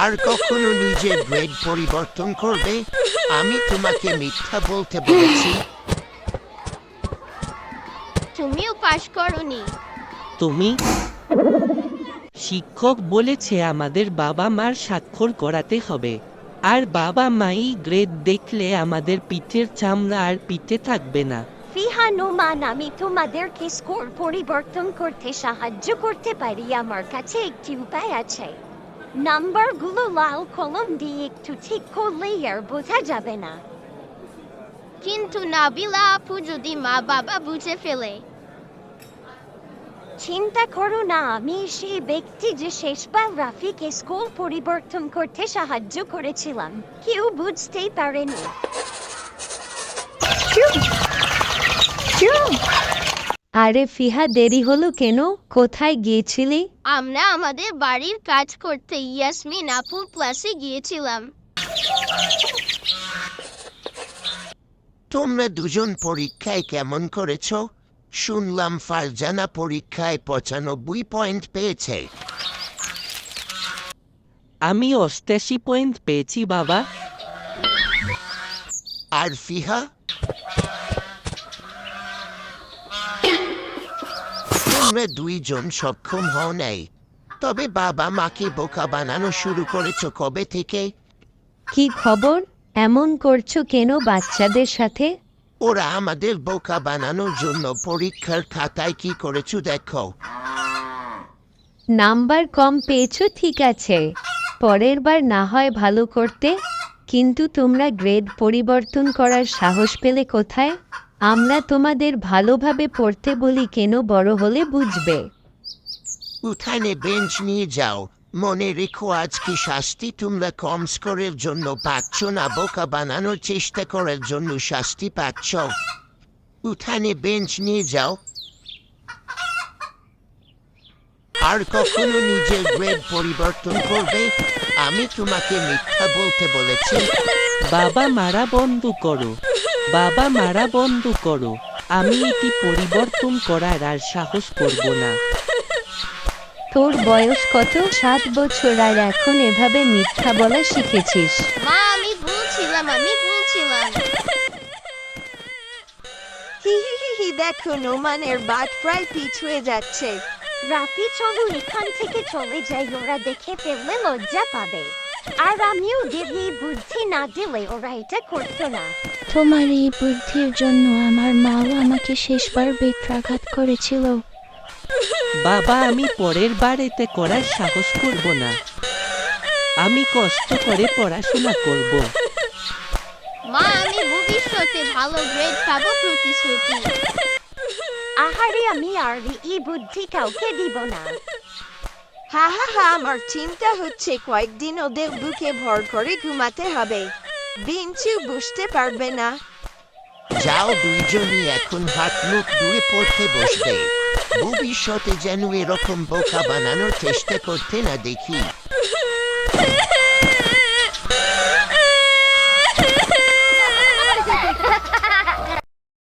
আর কখনো নিজের গ্রেড পরিবর্তন করবে? আমি তোমাকে মিথ্যা বলতে বলেছি। তুমিও পাস করনি। তুমি? শিক্ষক বলেছে আমাদের বাবা মার স্বাক্ষর করাতে হবে। আর বাবা মাই গ্রেড দেখলে আমাদের পিঠের চামড়া আর পিঠে থাকবে না। ফিহা নোমান, আমি তোমাদেরকে স্কোর পরিবর্তন করতে সাহায্য করতে পারি। আমার কাছে একটি উপায় আছে। নাম্বারগুলো লাল কলম দিয়ে একটু ঠিক করলেই আর বোঝা যাবে না। কিন্তু নাবিলা আপু যদি মা বাবা বুঝে ফেলে? চিন্তা করো না, আমি সেই ব্যক্তি যে শেষবার রাফিকে স্কুল পরিবর্তন করতে সাহায্য করেছিলাম। কেউ বুঝতেই পারেনি। আরে ফিহা, দেরি হলো কেন? কোথায় গিয়েছিলি? আমরা আমাদের বাড়ির কাজ করতে ইয়াসমিন আপুর ক্লাসে গিয়েছিলাম। তোমরা দুজন পরীক্ষায় কেমন করেছ? শুনলাম ফারজানা পরীক্ষায় 95 পয়েন্ট পেয়েছে। আমি 88 পয়েন্ট পেয়েছি বাবা। আর ফিহা? তোমরা দুইজন সক্ষম হও নাই, তবে বাবা মাকে বোকা বানানো শুরু করেছ কবে থেকে? কি খবর? এমন করছো কেন বাচ্চাদের সাথে? ওরা আমাদের বোকা বানানোর জন্য পরীক্ষার খাতায় কি করেছো দেখো। নাম্বার কম পেয়েছো ঠিক আছে, পরের বার না হয় ভালো করতে। কিন্তু তোমরা গ্রেড পরিবর্তন করার সাহস পেলে কোথায়? আমরা তোমাদের ভালোভাবে পড়তে বলি কেন, বড় হলে বুঝবে। উঠানে বেঞ্চ নিয়ে যাও। মনে রেখো আজকে শাস্তি তোমরা কম স্কোরের জন্য পাচ্ছ না, বোকা বানানোর চেষ্টা করার জন্য শাস্তি পাচ্ছ। উঠানে বেঞ্চ নিয়ে যাও। আর কখনো নিজের গ্রেড পরিবর্তন করবে? আমি তোমাকে মিথ্যা বলতে বলেছি। বাবা মারা বন্ধ করো, বাবা মারা বন্ধ করো। আমি এটি পরিবর্তন করার আর সাহস করব না। তোর বয়স কত? 7 বছর, আর এখন এভাবে মিথ্যা বলা শিখেছিস? মা, আমি ভুলছিলাম। দেখো নোমানের বাট প্রায় পিছুয়ে যাচ্ছে। রাফি, চলো এখান থেকে চলে যাই, ওরা দেখে ফেললে লজ্জা পাবে। আর আমিও ওদের এই বুদ্ধি না দিলে ওরা এটা করতো না। তোমার এই বুদ্ধির জন্য আমার মাও আমাকে শেষবার বেত্রাঘাত করেছিল। বাবা, আমি পরের বার এতে করার সাহস করব না। আমি কষ্ট করে পড়াশোনা করব। মা, আমি ভবিষ্যতে ভালো গ্রেড পাবো, প্রতিশ্রুতি। আহারে, আমি আর এই বুদ্ধি কাউকে দিব না। হা হা হা, আমার চিন্তা হচ্ছে কয়েকদিন ওদের বুকে ভর করে ঘুমাতে হবে। বিঞ্চু বুঝতে পারবে না। যাও, দুইজনই এখন হাত মুখ ধুয়ে পড়তে বসবে। ভবিষ্যতে যেন এরকম বোকা বানানোর চেষ্টা করতে না দেখি।